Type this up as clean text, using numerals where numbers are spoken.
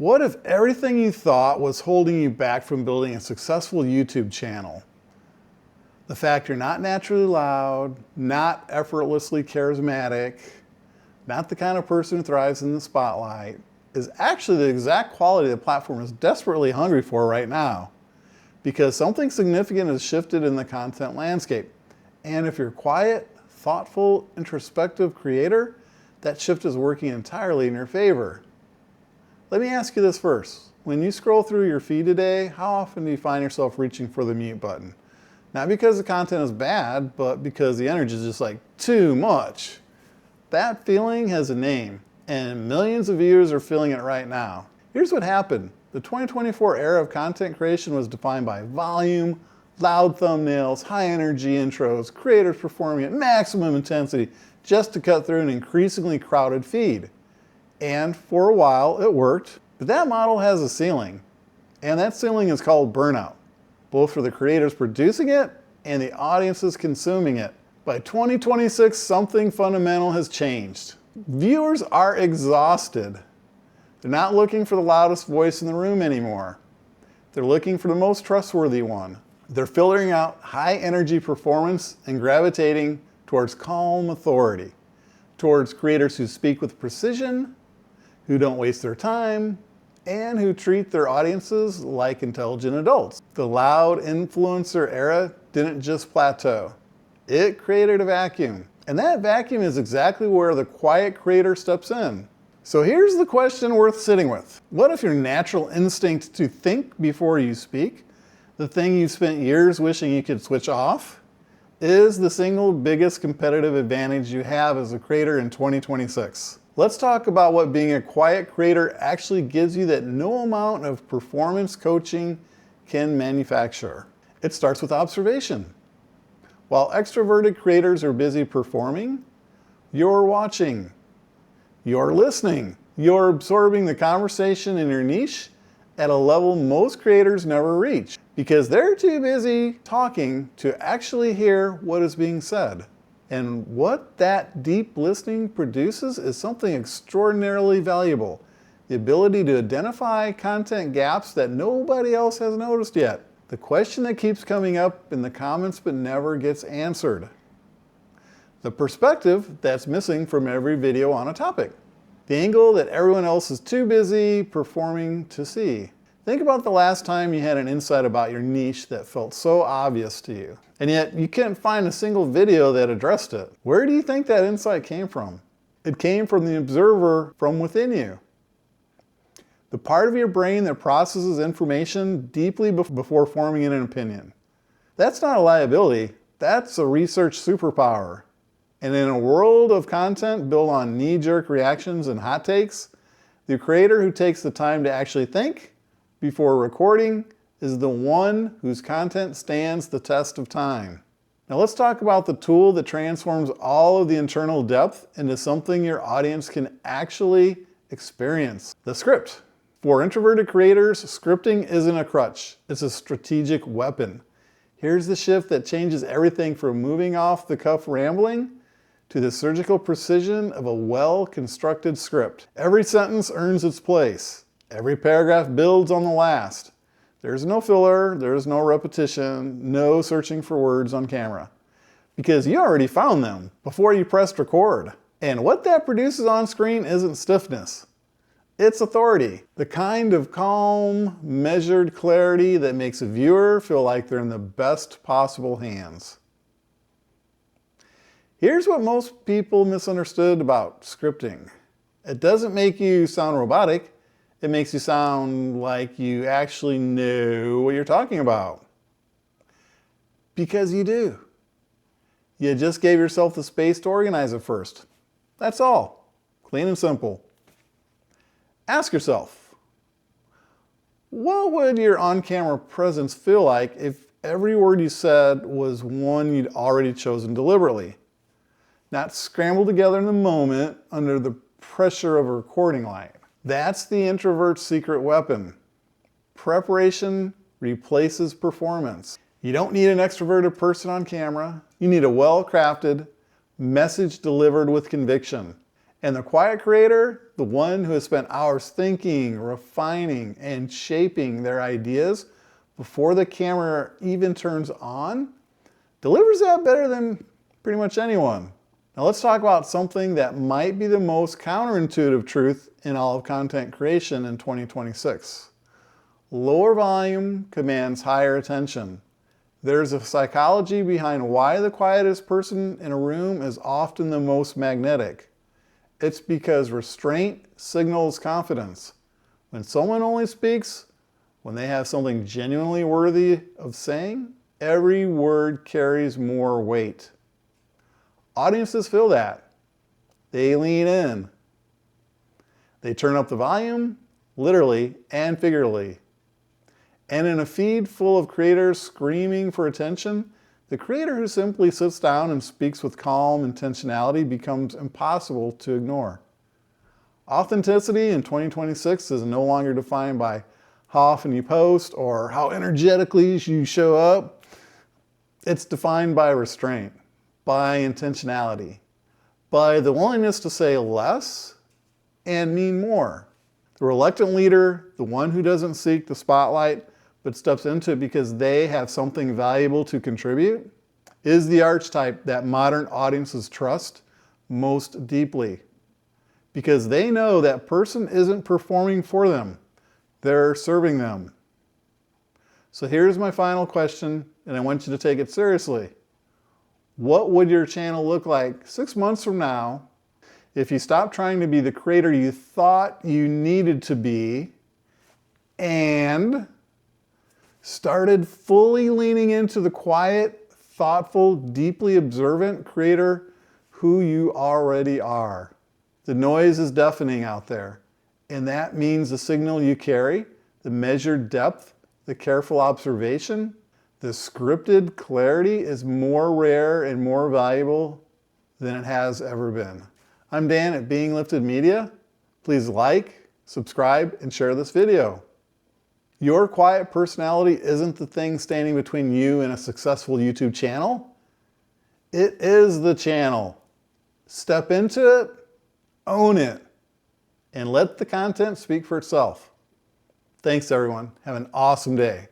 What if everything you thought was holding you back from building a successful YouTube channel? The fact you're not naturally loud, not effortlessly charismatic, not the kind of person who thrives in the spotlight, is actually the exact quality the platform is desperately hungry for right now. Because something significant has shifted in the content landscape. And if you're a quiet, thoughtful, introspective creator, that shift is working entirely in your favor. Let me ask you this first. When you scroll through your feed today, how often do you find yourself reaching for the mute button? Not because the content is bad, but because the energy is just like too much. That feeling has a name, and millions of viewers are feeling it right now. Here's what happened. The 2024 era of content creation was defined by volume, loud thumbnails, high energy intros, creators performing at maximum intensity just to cut through an increasingly crowded feed. And for a while it worked, but that model has a ceiling. And that ceiling is called burnout, both for the creators producing it and the audiences consuming it. By 2026, something fundamental has changed. Viewers are exhausted. They're not looking for the loudest voice in the room anymore. They're looking for the most trustworthy one. They're filtering out high energy performance and gravitating towards calm authority, towards creators who speak with precision, who don't waste their time, and who treat their audiences like intelligent adults. The loud influencer era didn't just plateau. It created a vacuum. And that vacuum is exactly where the quiet creator steps in. So here's the question worth sitting with. What if your natural instinct to think before you speak, the thing you spent years wishing you could switch off, is the single biggest competitive advantage you have as a creator in 2026? Let's talk about what being a quiet creator actually gives you that no amount of performance coaching can manufacture. It starts with observation. While extroverted creators are busy performing, you're watching, you're listening, you're absorbing the conversation in your niche at a level most creators never reach because they're too busy talking to actually hear what is being said. And what that deep listening produces is something extraordinarily valuable. The ability to identify content gaps that nobody else has noticed yet. The question that keeps coming up in the comments but never gets answered. The perspective that's missing from every video on a topic. The angle that everyone else is too busy performing to see. Think about the last time you had an insight about your niche that felt so obvious to you, and yet you couldn't find a single video that addressed it. Where do you think that insight came from? It came from the observer from within you. The part of your brain that processes information deeply before forming an opinion. That's not a liability, that's a research superpower. And in a world of content built on knee-jerk reactions and hot takes, the creator who takes the time to actually think before recording is the one whose content stands the test of time. Now let's talk about the tool that transforms all of the internal depth into something your audience can actually experience. The script. For introverted creators, scripting isn't a crutch, it's a strategic weapon. Here's the shift that changes everything from moving off the cuff rambling to the surgical precision of a well-constructed script. Every sentence earns its place. Every paragraph builds on the last. There's no filler, there's no repetition, no searching for words on camera. Because you already found them before you pressed record. And what that produces on screen isn't stiffness. It's authority. The kind of calm, measured clarity that makes a viewer feel like they're in the best possible hands. Here's what most people misunderstood about scripting. It doesn't make you sound robotic. It makes you sound like you actually know what you're talking about. Because you do. You just gave yourself the space to organize it first. That's all. Clean and simple. Ask yourself, what would your on-camera presence feel like if every word you said was one you'd already chosen deliberately? Not scrambled together in the moment under the pressure of a recording line. That's the introvert's secret weapon. Preparation replaces performance. You don't need an extroverted person on camera. You need a well-crafted message delivered with conviction. And the quiet creator, the one who has spent hours thinking, refining, and shaping their ideas before the camera even turns on, delivers that better than pretty much anyone. Now let's talk about something that might be the most counterintuitive truth in all of content creation in 2026. Lower volume commands higher attention. There's a psychology behind why the quietest person in a room is often the most magnetic. It's because restraint signals confidence. When someone only speaks when they have something genuinely worthy of saying, every word carries more weight. Audiences feel that. They lean in. They turn up the volume, literally and figuratively. And in a feed full of creators screaming for attention, the creator who simply sits down and speaks with calm intentionality becomes impossible to ignore. Authenticity in 2026 is no longer defined by how often you post or how energetically you show up. It's defined by restraint, by intentionality, by the willingness to say less and mean more. The reluctant leader, the one who doesn't seek the spotlight, but steps into it because they have something valuable to contribute, is the archetype that modern audiences trust most deeply. Because they know that person isn't performing for them, they're serving them. So here's my final question, and I want you to take it seriously. What would your channel look like 6 months from now if you stopped trying to be the creator you thought you needed to be and started fully leaning into the quiet, thoughtful, deeply observant creator who you already are? The noise is deafening out there, and that means the signal you carry, the measured depth, the careful observation, the scripted clarity is more rare and more valuable than it has ever been. I'm Dan at Being Lifted Media. Please like, subscribe, and share this video. Your quiet personality isn't the thing standing between you and a successful YouTube channel. It is the channel. Step into it, own it, and let the content speak for itself. Thanks everyone. Have an awesome day.